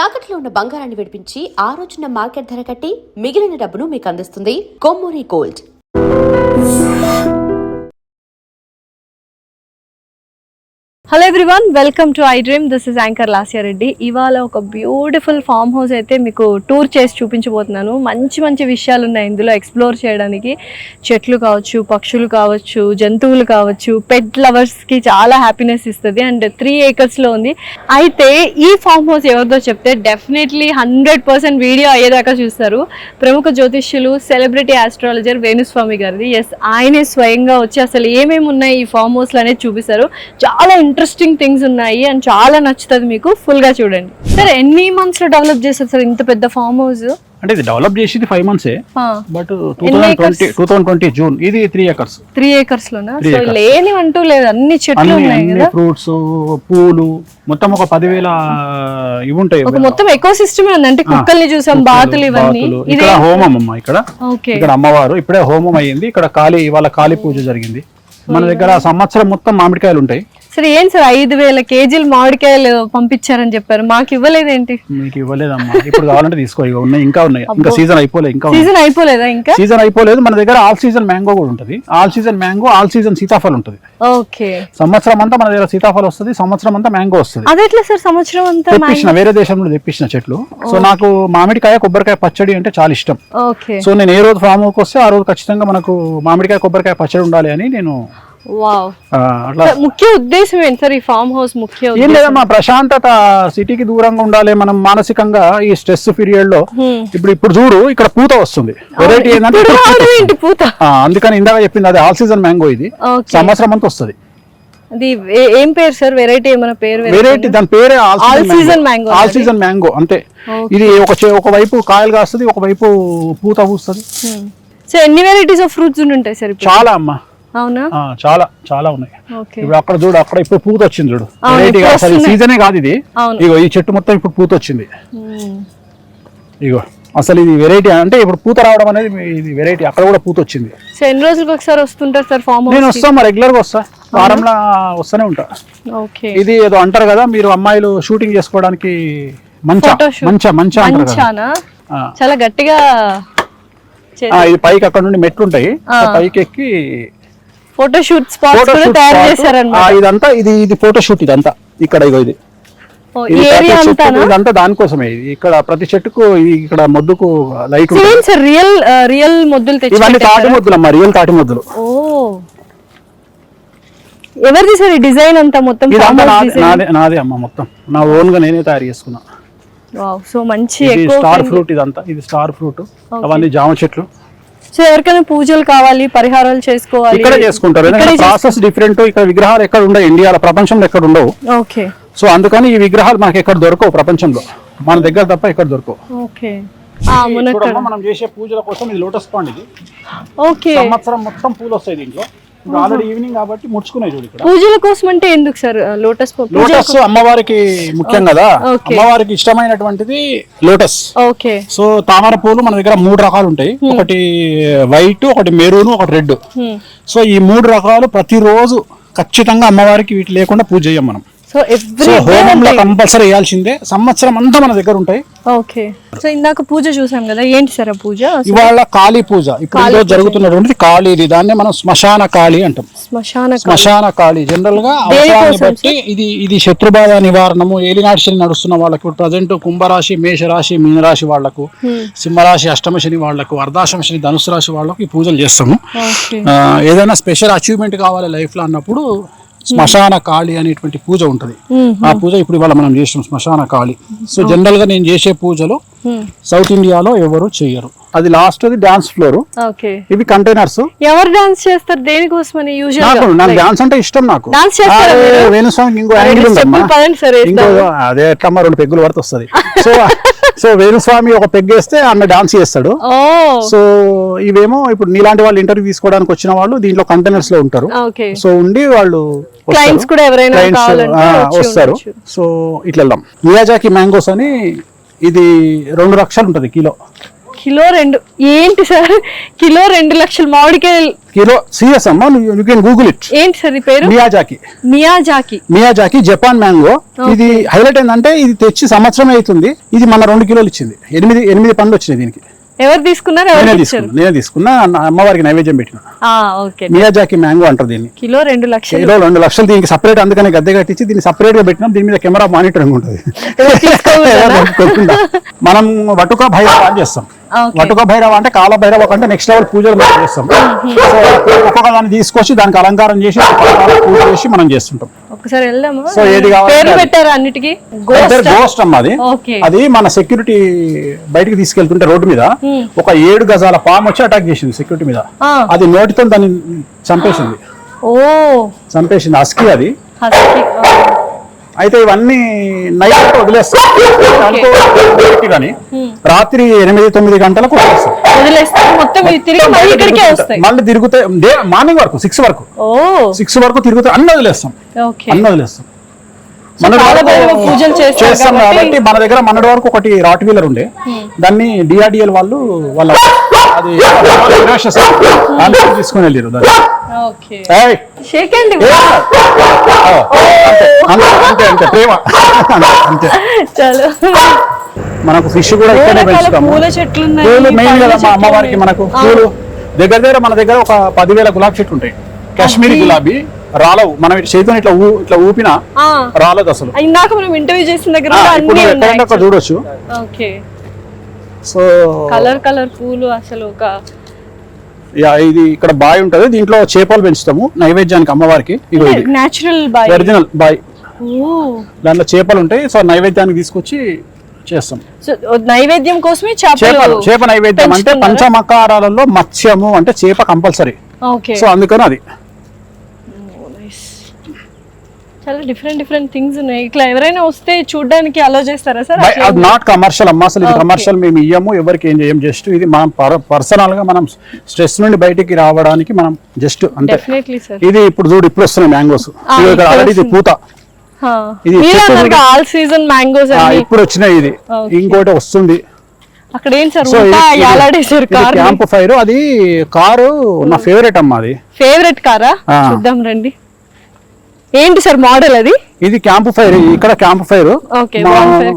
తాకట్లో ఉన్న బంగారాన్ని విడిపించి ఆ రోజున మార్కెట్ ధర కట్టి మిగిలిన డబ్బును మీకు అందిస్తుంది Kommuri gold. Hello everyone, welcome to I dream. This is anchor Lasya Reddy. ఇవాళ ఒక బ్యూటిఫుల్ ఫామ్ హౌస్ అయితే మీకు టూర్ చేసి చూపించబోతున్నాను. మంచి మంచి విషయాలు ఉన్నాయి ఇందులో ఎక్స్ప్లోర్ చేయడానికి. చెట్లు కావచ్చు, పక్షులు కావచ్చు, జంతువులు కావచ్చు, పెట్ లవర్స్కి చాలా హ్యాపీనెస్ ఇస్తుంది. అండ్ 3 acresలో ఉంది. అయితే ఈ ఫామ్ హౌస్ ఎవరిదో చెప్తే డెఫినెట్లీ 100% వీడియో అయ్యేదాకా చూస్తారు. ప్రముఖ జ్యోతిష్యులు, సెలబ్రిటీ ఆస్ట్రాలజర్ వేణుస్వామి గారిది. ఎస్, ఆయనే స్వయంగా వచ్చి అసలు ఏమేమి ఉన్నాయి ఈ ఫామ్ హౌస్లో అనేది చూపిస్తారు. చాలా ఇంట్రెస్టింగ్ థింగ్స్ ఉన్నాయి అండ్ చాలా నచ్చుతుంది మీకు. ఫుల్ గా చూడండి. సార్, ఎన్ని మంత్స్ లో డెవలప్ చేస్తారు సార్ ఇంత పెద్ద ఫామ్ హౌస్? అంటే ఇది డెవలప్ చేసింది 5 months, బట్ 2020 జూన్ ఇది 3 acres. 3 acres లోనా? సో లేని అంటూ లేదు, అన్ని చెట్లు ఉన్నాయి కదా, ఫ్రూట్స్, పూలు, మొత్తం ఒక 10,000 ఇవి ఉంటాయి. ఒక మొత్తం ఎకో సిస్టమే ఉంది. అంటే కుక్కల్ని చూసాం, బాతులు, ఇవన్నీ. ఇక్కడ హోమం అమ్మ, ఇక్కడ అమ్మవారు ఇప్పుడే హోమం అయ్యింది. ఇక్కడ ఇవాళ కాళీ పూజ జరిగింది. మన దగ్గర సంవత్సరం మొత్తం మామిడికాయలు ఉంటాయి. సరే, ఏం సార్ 5,000 kgs మామిడికాయలు పంపించారని చెప్పారు, మాకు ఇవ్వలేదేంటి? మీకు ఇవ్వలేదమ్మా, ఇప్పుడు కావాలంటే తీసుకో. ఉన్నాయి, ఇంకా ఉన్నాయి. ఇంకా సీజన్ అయిపోలేదు. సీజన్ అయిపోలేదా? ఇంకా సీజన్ అయిపోలేదు. మన దగ్గర ఆల్ సీజన్ మ్యాంగో కూడా ఉంటుంది. All season mango, all season సీతాఫలం ఉంటుంది. ఓకే, సంవత్సరం అంతా మన దగ్గర సీతాఫలం వస్తుంది, సంవత్సరం అంతా మ్యాంగో వస్తుంది. అది ఎట్లా సార్? సంవత్సరం అంతా తెప్పించిన, వేరే దేశం నుండి తెప్పించిన చెట్లు. సో నాకు మామిడికాయ, కొబ్బరికాయ పచ్చడి అంటే చాలా ఇష్టం. ఓకే, సో నేను ఏ రోజు ఫామ్ హౌస్కి వస్తే ఆ రోజు ఖచ్చితంగా మనకు మామిడికాయ, కొబ్బరికాయ పచ్చడి ఉండాలి అని నేను. అట్లా ముఖ్య ఉద్దేశం ఏంటి సార్ ఈ ఫామ్ హౌస్? ఏం లేదమ్మా, ప్రశాంతత, సిటీకి దూరంగా ఉండాలి మనం మానసికంగా ఈ స్ట్రెస్ పీరియడ్ లో. ఇప్పుడు చూడు, ఇక్కడ పూత వస్తుంది. వెరైటీ ఏంటంటే పూత. అందుకని ఇందాక చెప్పింది అదే ఆల్ సీజన్ మ్యాంగో. ఇది సంవత్సరం అంతా వస్తుంది. ఏం పేరు సార్? వెరైటీ ఏమైనా పేరు? వెరైటీ, దాని పేరే all season mango. All season mango అంతే. ఇది ఒకవైపు కాయలు కాస్తుంది, ఒకవైపు పూత పూస్తుంది. సో ఎన్ని వెరైటీస్ ఆఫ్ ఫ్రూట్స్ ఉంటాయి సార్? చాలా అమ్మా, అవునా? చాలా చాలా ఉన్నాయి. ఇప్పుడు అక్కడ చూడు, అక్కడ ఇప్పుడు పూత వచ్చింది చూడు. సీజనే కాదు ఇది. ఇగో ఈ చెట్టు మొత్తం ఇప్పుడు పూత వచ్చింది. ఇగో అసలు ఇది వెరైటీ. అంటే ఇప్పుడు పూత రావడం అనేది ఇది వెరైటీ. అక్కడ కూడా పూత వచ్చింది. సో ఎన్ని రోజులకు ఒకసారి వస్తుంటారు సార్ ఫామ్ హౌస్? నేను వస్తాను, రెగ్యులర్ గా వస్తా, వారంలో వస్తూనే ఉంటా. ఇది ఏదో అంటారు కదా, మీరు అమ్మాయిలు షూటింగ్ చేసుకోవడానికి మంచా చాలా గట్టిగా. ఇది పైకి అక్కడ నుండి మెట్లు ఉంటాయి, పైకి ఎక్కి ఫోటోషూట్ స్పాట్స్ కూడా తయారు చేశారన్నమాట. ఇదంతా ఇది ఫోటోషూట్. ఇదంతా ఇక్కడ ఇగో ఇది ఇదంతా దానికోసమే. ఇక్కడ ప్రతి చెట్టుకు ఇక్కడ మొద్దుకు లైట్. రియల్ మొద్దులు తెచ్చి ఇవన్నీ తాటి మొద్దులు అమ్మా, రియల్ తాటి మొద్దులు. ఎవరిది సార్ ఈ డిజైన్ అంతా? మొత్తం నాదే అమ్మా, మొత్తం నా ఓన్ గా నేనే తయారు చేసుకున్నా. సో మంచి స్టార్ ఫ్రూట్. ఇదంతా ఇది స్టార్ ఫ్రూట్. అవన్నీ జామ చెట్లు. సో ఎవరికైనా పూజలు కావాలి, పరిహారాలు చేసుకోవాలి, ఇక్కడ చేసుకుంటారు. Process different. ఇక్కడ విగ్రహాలు ఎక్కడ ఉండవు, ఇండియాలో, ప్రపంచంలో ఎక్కడ ఉండవు. ఓకే, సో అందుకని ఈ విగ్రహాలు మనకి ఎక్కడ దొరకవు, ప్రపంచంలో మన దగ్గర తప్ప ఎక్కడ దొరకవు. ఓకే, మనం చేసే పూజల కోసం ఇది లోటస్ పాండ్. ఇది ఓకే, సంవత్సరం మొత్తం పూలు వస్తాయి దీంట్లో. ఆల్రెడీ ఈవినింగ్ కాబట్టి ముడుచుకున్నాయి చూడు. ఇక్కడ పూజల కోసం అంటే ఎందుకు సార్ లోటస్? లోటస్ అమ్మవారికి ముఖ్యం కదా, అమ్మవారికి ఇష్టమైనటువంటిది లోటస్. ఓకే, సో తామర పూలు మన దగ్గర 3 రకాలు ఉంటాయి. ఒకటి వైట్, ఒకటి మెరూన్, ఒకటి రెడ్. సో ఈ 3 రకాలు ప్రతిరోజు ఖచ్చితంగా అమ్మవారికి వీటి లేకుండా పూజ చేయం మనం. సో హోమంలో కంపల్సరీ వేయాల్సిందే. సంవత్సరం అంతా మన దగ్గర ఉంటాయి. ఓకే, సో ఇందాక పూజ చూసాం కదా, ఏంటి సార్ పూజ? ఇవాళ కాళీ పూజ. ఇప్పుడు జరుగుతున్నటువంటి కాళీది, దాన్ని మనం శ్మశాన కాళీ అంటాం. శ్మశాన కాళీ జనరల్ గా అవసరాన్ని బట్టి ఇది శత్రుబాధ నివారణము. ఏలినాటి శని నడుస్తున్న వాళ్ళకు, ఇప్పుడు ప్రజెంట్ కుంభరాశి, మేషరాశి, మీనరాశి వాళ్లకు, సింహరాశి అష్టమ శని వాళ్లకు, అర్ధాష్టమ శని ధనుసు రాశి వాళ్లకు ఈ పూజలు చేస్తాము. ఏదైనా స్పెషల్ అచీవ్మెంట్ కావాలి లైఫ్ లో అన్నప్పుడు శ్మశాన కాళి అనేటువంటి పూజ ఉంటది. ఆ పూజ ఇప్పుడు ఇవాళ మనం చేసాం, శ్మశాన కాళి. సో జనరల్ గా నేను చేసే పూజలు సౌత్ ఇండియాలో ఎవరు చెయ్యరు. అది లాస్ట్ డాన్స్ ఫ్లోర్. ఇవి కంటైనర్స్. ఎవరు డాన్స్ చేస్తారు? దేనికోసమని? నాకు డాన్స్ అంటే ఇష్టం. నాకు వేణుస్వామికి ఇంకో యాంగిల్ ఉందమ్మా. అదే ఎట్లమ్మా, 2 పెగ్గులు వరకు వస్తుంది. సో వేణుస్వామి ఒక పెగ్గేస్తే అన్న డాన్స్ చేస్తాడు. సో ఇవేమో ఇప్పుడు నీలాంటి వాళ్ళు ఇంటర్వ్యూ తీసుకోవడానికి వచ్చిన వాళ్ళు దీంట్లో కంటైనర్స్ లో ఉంటారు. సో ఉండి వాళ్ళు వస్తారు. సో ఇట్లా వెళ్దాం. మియాజాకి మ్యాంగోస్ అని, ఇది 2 లక్షలు ఉంటది కిలో. కిలో 2 ఏంటి సార్? కిలో 2 లక్షల మామిడికాయలు. కిలో సీరియస్ అమ్మా, యూ కెన్ గూగుల్ ఇట్. ఏంటి సార్ ఈ పేరు? Miyazaki Japan mango. ఇది హైలైట్ ఏంటంటే ఇది తెచ్చి సంవత్సరం అవుతుంది, ఇది మన 2 కిలోలు ఇచ్చింది. 8 పండ్లు వచ్చినాయి దీనికి. ఎవరు తీసుకున్నారు? నేనే తీసుకున్నా, అమ్మవారికి నైవేద్యం పెట్టిన. మియాజాకి మ్యాంగో అంటారు దీన్ని. కిలో 2 లక్షలు. కిలో 2 లక్షలు దీనికి సపరేట్, అందుకని గద్దె కట్టించి దీన్ని సపరేట్ గా పెట్టినాం. దీని మీద కెమెరా మానిటరింగ్ ఉంటుంది. మనం వటుక భైరవ అని చేస్తాం. వటుక భైరవ అంటే కాల భైరవ అంటే నెక్స్ట్ లెవెల్ పూజలు మనం చేస్తాం. ఒక్కొక్క దాన్ని తీసుకొచ్చి దానికి అలంకారం చేసి పూజ చేసి మనం చేస్తుంటాం. ఒకసారి వెళ్దాము. సో ఏది పేరు పెట్టారు అన్నిటికీ? గోస్ట్ అమ్మ అది. అది మన సెక్యూరిటీ బయటికి తీసుకెళ్తుంటే రోడ్డు మీద ఒక 7 గజాల పాము వచ్చి అటాక్ చేసింది సెక్యూరిటీ మీద. అది నోటితో దాన్ని చంపేసింది. హస్కీ అది. అయితే ఇవన్నీ నైట్ వదిలేస్తాం కానీ రాత్రి 8-9 గంటలకు మళ్ళీ తిరుగుతాయి. మార్నింగ్ వరకు 6 వరకు తిరుగుతాయి. అన్ని వదిలేస్తాం. చేస్తాం కాబట్టి మన దగ్గర మొన్నటి వరకు ఒకటి రాట్ వీలర్ ఉండే, దాన్ని డిఆర్డిఎల్ వాళ్ళు వాళ్ళ అది తీసుకుని వెళ్ళారు. దాన్ని ప్రేమ అంతే. మనకు ఫిష్ కూడా ఇక్కడే పెంచుతాము. పూలు మెయిన్ కదా మా అమ్మవారికి. మనకు పూలు దగ్గర మన దగ్గర ఒక 10,000 గులాబీ చెట్లు ఉంటాయి. కాశ్మీరీ గులాబీ రాలవు, మనం చేతితో ఇట్లా ఊపినా రాలేదు అసలు. ఇందాక మనం ఇంటర్వ్యూ చేసిన దగ్గర ఎక్కడైనా చూడొచ్చు. సో కలర్ పూలు అసలు ఒక ఇది ఇక్కడ బాయ్ ఉంటది, దీంట్లో చేపలు పెంచుతాము నైవేద్యానికి అమ్మవారికి. ఒరిజినల్ బాయ్, దాంట్లో చేపలు ఉంటాయి. సో నైవేద్యానికి తీసుకొచ్చి చేస్తాం. నైవేద్యం కోసమే చేప నైవేద్యం అంటే పంచమకారాలలో మత్స్యము అంటే చేప కంపల్సరీ. సో అందుకని అది చాలా డిఫరెంట్ థింగ్స్ ఉన్నాయి. ఇట్లా ఎవరైనా వస్తే చూడడానికి అలో చేస్తారా సార్? అది నాట్ కమర్షియల్ అమ్మా, అసలు ఇది కమర్షియల్ మేము ఇయ్యము, ఎవరికి ఏం చేయం. జస్ట్ ఇది మనం పర్సనల్ గా మనం స్ట్రెస్ నుండి బయటికి రావడానికి మనం జస్ట్ అంటే. ఇది ఇప్పుడు చూడు, ఇప్పుడు వస్తున్నాయి మ్యాంగోస్. ఆల్రెడీ ఇది పూత. ఇది ఆల్ సీజన్ మ్యాంగోస్ ఇప్పుడు వచ్చినాయి. ఇది ఇంకోటి వస్తుంది. అక్కడ ఏం సార్ క్యాంప్ ఫైర్, అది కారు నా ఫేవరెట్ అమ్మా. అది ఫేవరెట్ కారా? చూద్దాం రండి. ఏంటి సార్ మోడల్ అది? ఇది క్యాంప్ ఫైర్. ఇక్కడ క్యాంప్ ఫైర్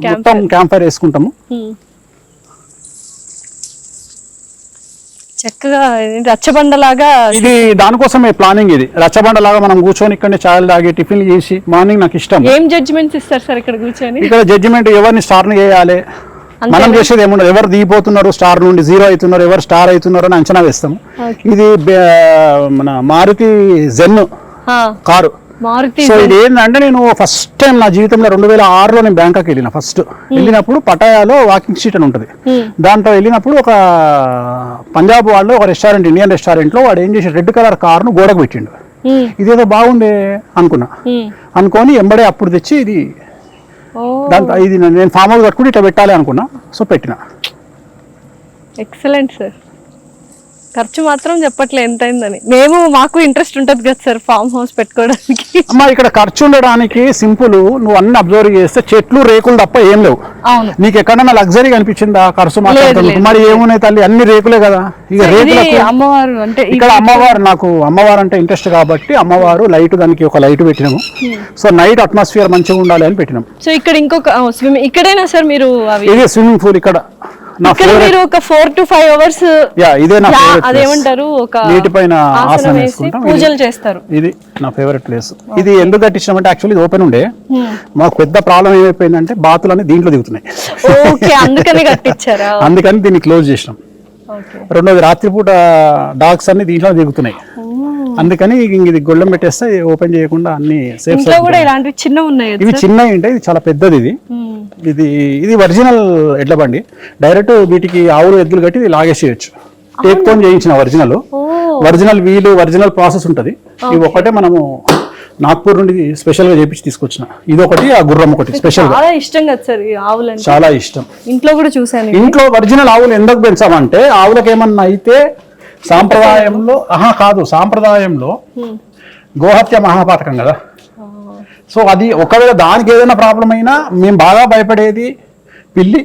మొత్తం క్యాంప్ ఫైర్ వేసుకుంటాము. చక్కగా రచ్చబండలాగా. ఇది దానికోసమే ప్లానింగ్. ఇది రచ్చబండలాగా మనం కూర్చొని ఇక్కడ చాయలు తాగి టిఫిన్ చేసి మార్నింగ్ నాకు ఇష్టం. ఏం జడ్జిమెంట్స్ ఇస్తారు సార్ ఇక్కడ కూర్చొని? ఇక్కడ జడ్జిమెంట్ ఎవరిని స్టార్ చేయాలి, మనం చేసేది ఏముండదు. ఎవరు దిగిపోతున్నారు స్టార్ నుండి, 0 అవుతున్నారు, ఎవరు స్టార్ అవుతున్నారు అని అంచనా వేస్తాము. ఇది మన మారుతి జెన్ కారు. సో ఇది ఏంటంటే, నేను ఫస్ట్ టైం నా జీవితంలో 2006లో నేను బ్యాంకాక్ వెళ్ళిన. ఫస్ట్ వెళ్ళినప్పుడు పటాయాలో వాకింగ్ స్ట్రీట్ అని ఉంటుంది. దాంట్లో వెళ్ళినప్పుడు ఒక పంజాబ్ వాళ్ళు ఒక రెస్టారెంట్, ఇండియన్ రెస్టారెంట్ లో వాడు ఏం చేసి రెడ్ కలర్ కారును గోడకు పెట్టిండు. ఇదేదో బాగుంది అనుకొని ఎంబడే అప్పుడు తెచ్చి ఇది దాంట్లో ఇది నేను ఫామ్ హౌస్ కట్టుకుని ఇట్లా పెట్టాలి అనుకున్నా. సో పెట్టిన. Excellent sir. ఖర్చు మాత్రం చెప్పట్లే ఎంత అయిందని. మాకు ఇంట్రెస్ట్ ఉంటుంది కదా సార్ ఫామ్ హౌస్ పెట్టుకోవడానికి. అమ్మా ఇక్కడ ఖర్చు ఉండడానికి సింపుల్, నువ్వు అన్ని అబ్జర్వ్ చేస్తే చెట్లు రేకులు తప్ప ఏం లేవు. నీకు ఎక్కడన్నా లగ్జరీ కనిపించిందా? ఖర్చు మాత్రం మరి ఏమున్నాయి తల్లి, అన్ని రేకులే కదా. ఇక రేకులకు అమ్మవారు అంటే ఇక్కడ అమ్మవారు, నాకు అమ్మవారు అంటే ఇంట్రెస్ట్ కాబట్టి అమ్మవారు లైట్, దానికి ఒక లైట్ పెట్టినాము. సో నైట్ అట్మాస్ఫియర్ మంచిగా ఉండాలి అని పెట్టినాం. సో ఇక్కడ ఇంకొక ఇక్కడైనా సార్ మీరు ఇది స్విమ్మింగ్ పూల్. ఇక్కడ మీరు ఒక 4 to 5 hours ఇదే నా ఫేవరెట్. అదేమంటారు, ఒక నీటిపైన ఆసనం వేసుకుంటాం, పూజలు చేస్తారు. ఇది నా ఫేవరెట్ ప్లేస్. ఇది ఎందుకు కట్టించామంటే యాక్చువల్లీ ఓపెన్ ఉండే. మాకు పెద్ద ప్రాబ్లం ఏమైపోయిందంటే బాతులన్నీ దీంట్లో దిగుతున్నాయి. అందుకని కట్టించారా? అందుకని దీన్ని క్లోజ్ చేసినాం. రెండోది రాత్రిపూట డాగ్స్ అన్ని దీంట్లో దిగుతున్నాయి. అందుకని ఇది గొళ్ళెం పెట్టేస్తే ఓపెన్ చేయకుండా అన్ని సేఫ్. ఇవి చిన్నవి ఉంటాయి, ఇది చాలా పెద్దది. ఇది ఒరిజినల్ ఎడ్ల బండి. డైరెక్ట్ వీటికి ఆవులు ఎద్దులు కట్టి ఇది లాగేసేయచ్చు. టేక్తో చేయించిన ఒరిజినల్ వీలు, ఒరిజినల్ ప్రాసెస్ ఉంటుంది. ఇవి ఒకటే మనము నాగ్పూర్ నుండి స్పెషల్ గా చేపించి తీసుకొచ్చిన. ఇది ఒకటి, ఆ గుర్రం ఒకటి స్పెషల్. చాలా ఇష్టం. ఇంట్లో కూడా చూసాను. ఇంట్లో ఒరిజినల్ ఆవులు ఎందుకు పెంచామంటే, ఆవులకు ఏమన్నా అయితే సాంప్రదాయంలో సాంప్రదాయంలో గోహత్య మహాపాతకం కదా. సో అది ఒకవేళ దానికి ఏదైనా ప్రాబ్లం అయినా మేము బాగా భయపడేది పిల్లి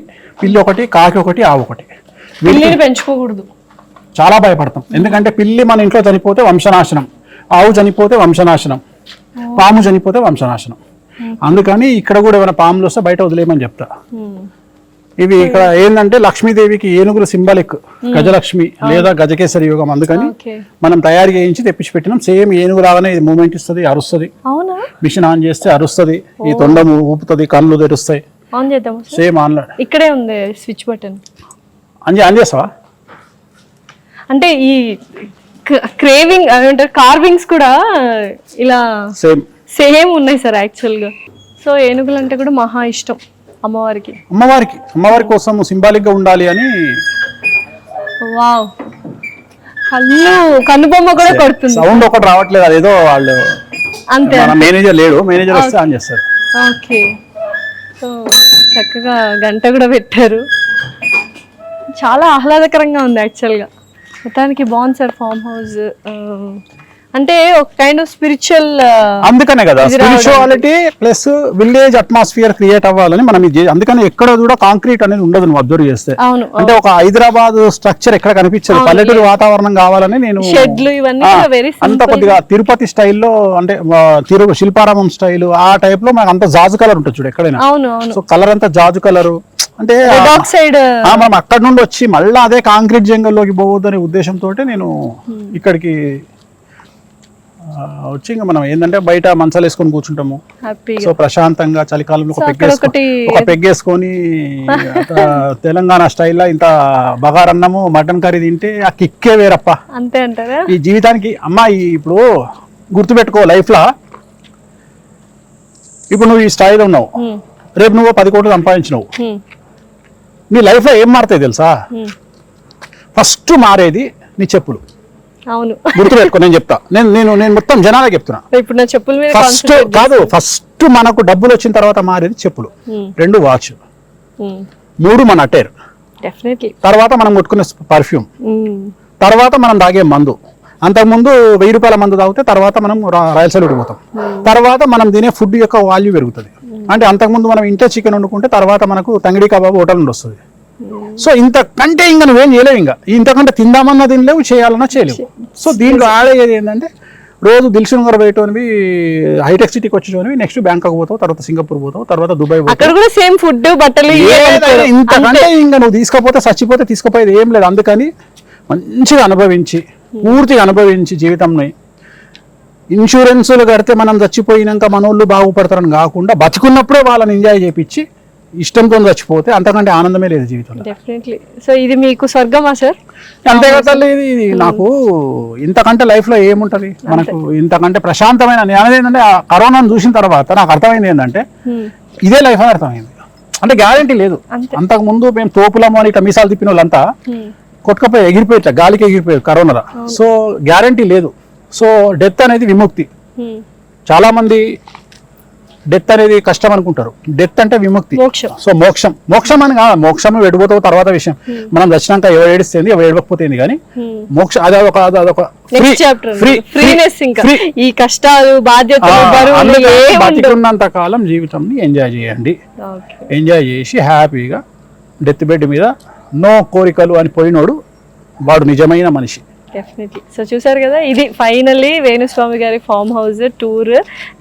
ఒకటి, కాకి ఒకటి, ఆవు ఒకటి. పిల్లిని పెంచుకోకూడదు. చాలా భయపడతాం. ఎందుకంటే పిల్లి మన ఇంట్లో చనిపోతే వంశనాశనం, ఆవు చనిపోతే వంశనాశనం, పాము చనిపోతే వంశనాశనం. అందుకని ఇక్కడ కూడా ఏమైనా పాములు వస్తే బయట వదిలేయమని చెప్తా. ఇవి ఇక్కడ ఏంటంటే లక్ష్మీదేవికి ఏనుగుల సింబాలిక్, గజలక్ష్మి లేదా గజకేసరి యోగం. అందుకని మనం తయారు చేయించి తెప్పించి పెట్టినాం. సేమ్ ఏనుగు లాగానే ఇది మూమెంట్ ఇస్తుంది, అరుస్తుంది. మిషన్ ఆన్ చేస్తే అరుస్తుంది, ఈ తొండ ఊపుతుంది, కళ్ళు తెరుస్తాయి. సేమ్ ఆన్ ఇక్కడే ఉంది స్విచ్ బటన్. ఆన్ చేస్తావా? అంటే ఈ క్రేవింగ్ అంటే కార్వింగ్స్ కూడా ఇలా సేమ్ ఉన్నాయి సార్ యాక్చువల్గా. సో ఏనుగులు అంటే కూడా మహా ఇష్టం అమ్మవారి కోసం సింబాలిక్ గా ఉండాలి అని. వావ్, కన్ను బొమ్మ కూడా కొడుతుంది. సౌండ్ ఒకటి రావట్లేదు, అదేదో వాళ్ళు అంతే. మేనేజర్ లేడు, మేనేజర్ వస్తే ఆన్ చేస్తారు. ఓకే, సో చక్కగా గంట కూడా పెట్టారు. చాలా ఆహ్లాదకరంగా ఉంది యాక్చువల్గా. మొత్తానికి బాగుంది సార్ ఫామ్ హౌస్. అంటే ఒక కైండ్ ఆఫ్ స్పిరిచువల్, అందుకనే కదా spirituality plus village atmosphere create అవ్వాలని మనం ఇది. అందుకని ఎక్కడ కూడా కాంక్రీట్ అనేది ఉండదు నువ్వు అబ్జర్వ్ చేస్తే. అంటే ఒక హైదరాబాద్ స్ట్రక్చర్ ఎక్కడ కనిపించదు, పల్లెటూరు వాతావరణం కావాలని నేను అంత కొద్దిగా తిరుపతి స్టైల్లో, అంటే శిల్పారామం స్టైల్ ఆ టైప్ లో మనకు అంత జాజు కలర్ ఉంటుంది చూడు ఎక్కడైనా. సో కలర్ అంతా జాజు కలర్. అంటే మనం అక్కడ నుండి వచ్చి మళ్ళీ అదే కాంక్రీట్ జంగల్లోకి పోవద్దు అనే ఉద్దేశంతో నేను ఇక్కడికి వచ్చి ఇంకా మనం ఏంటంటే బయట మంచాలు వేసుకొని కూర్చుంటాము. సో ప్రశాంతంగా చలికాలంలో ఒక పెగ్గేసుకొని తెలంగాణ స్టైల్లో ఇంత బగారన్నము మటన్ కర్రీ తింటే ఆ కిక్కే వేరప్ప. అంతే అంటారా? ఈ జీవితానికి అమ్మాయి ఇప్పుడు గుర్తుపెట్టుకో, లైఫ్ లో ఇప్పుడు నువ్వు ఈ స్థాయిలో ఉన్నావు, రేపు నువ్వు 10 కోట్లు సంపాదించినావు, నీ లైఫ్ లో ఏం మారుతాయి తెలుసా? ఫస్ట్ మారేది నీ చెప్పులు. అవును, గుర్తుపెట్టుకో. నేను చెప్తా, నేను మొత్తం జనాలకి చెప్తున్నా. ఇప్పుడు నా చెప్పుల మీద ఫస్ట్ కాదు, ఫస్ట్ మనకు డబ్బులు వచ్చిన తర్వాత మారేది చెప్పులు, 2 వాచ్, 3 మన అటైర్, తర్వాత మనం కొట్టుకునే పర్ఫ్యూమ్, తర్వాత మనం తాగే మందు. అంతకుముందు 1000 రూపాయల మందు తాగితే తర్వాత మనం రాయల్ సల్యూట్ పోతాం. తర్వాత మనం తినే ఫుడ్ యొక్క వాల్యూ పెరుగుతుంది. అంటే అంతకుముందు మనం ఇంట్లో చికెన్ వండుకుంటే తర్వాత మనకు తంగిడి కబాబ్ హోటల్ నుండి వస్తుంది. సో ఇంతకంటే ఇంకా నువ్వేం చేయలేవు, ఇంకా ఇంతకంటే తిందామన్నా తినలేవు, చేయాలన్నా చేయలేవు. సో దీంట్లో ఆడేది ఏంటంటే రోజు దిల్సుఖ్ నగర్ పోయేటోనివి, హైటెక్ సిటీకి వచ్చేటోనివి, నెక్స్ట్ బ్యాంకాక్ పోతావు, తర్వాత సింగపూర్ పోతావు, తర్వాత దుబాయ్ పోతావు. ఇంతకంటే ఇంకా నువ్వు తీసుకపోతే చచ్చిపోతే తీసుకుపోయేది ఏం లేదు. అందుకని మంచిగా అనుభవించి, పూర్తిగా అనుభవించి జీవితంని, ఇన్సూరెన్సులు కడితే మనం చచ్చిపోయినాక మనోళ్ళు బాగుపడతారని కాకుండా బతుకున్నప్పుడే వాళ్ళని ఎంజాయ్ చేయించి ఇష్టంతో చచ్చిపోతే అంతకంటే ఆనందమే లేదు జీవితంలో. డెఫినెట్లీ. సో ఇది మీకు స్వర్గమా సార్? అంతే కదా, ఇది నాకు ఇంతకంటే లైఫ్ లో ఏముంటది మనకు, ఇంతకంటే ప్రశాంతమైన. నేను అనేది ఏంటంటే కరోనాను చూసిన తర్వాత నాకు అర్థమైంది ఏంటంటే ఇదే లైఫ్ అని అర్థమైంది. అంటే గ్యారంటీ లేదు. అంతకు ముందు మేము తోపులము అని ఇట్లా మీసాలు తిప్పిన వాళ్ళంతా కొట్టుకపోయి ఎగిరిపోయి గాలికి ఎగిరిపోయారు కరోనా. సో గ్యారంటీ లేదు. సో డెత్ అనేది విముక్తి. చాలా మంది డెత్ అనేది కష్టం అనుకుంటారు, డెత్ అంటే విముక్తి. సో మోక్షం అని కాదు, మోక్షం వెళ్ళిపోతావు తర్వాత విషయం. మనం దర్శనాక ఎవరు ఏడిస్తుంది ఎవరు ఏడవకపోతుంది, కానీ మోక్షం అదొక ఈ కష్టాలు బతికున్నంత కాలం జీవితం ఎంజాయ్ చేయండి. ఎంజాయ్ చేసి హ్యాపీగా డెత్ బెడ్ మీద నో కోరికలు అని పోయినోడు వాడు నిజమైన మనిషి. డెఫినెట్లీ. సో చూసారు కదా, ఇది ఫైనల్లీ వేణుస్వామి గారి ఫామ్ హౌస్ టూర్.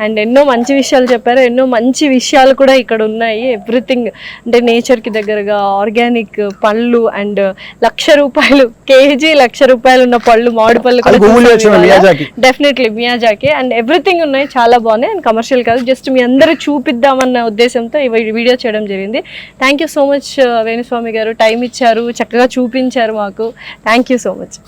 అండ్ ఎన్నో మంచి విషయాలు చెప్పారు, ఎన్నో మంచి విషయాలు కూడా ఇక్కడ ఉన్నాయి. ఎవ్రీథింగ్ అంటే నేచర్కి దగ్గరగా ఆర్గానిక్ పళ్ళు అండ్ ₹1,00,000 కేజీ, ₹1,00,000 ఉన్న పళ్ళు, మామిడి పళ్ళు కూడా డెఫినెట్లీ మియాజాకి. అండ్ ఎవ్రీథింగ్ ఉన్నాయి, చాలా బాగున్నాయి. అండ్ కమర్షియల్ కాదు, జస్ట్ మీ అందరూ చూపిద్దామన్న ఉద్దేశంతో ఈ వీడియో చేయడం జరిగింది. Thank you so much Venu Swamy గారు, టైం ఇచ్చారు, చక్కగా చూపించారు మాకు. Thank you so much.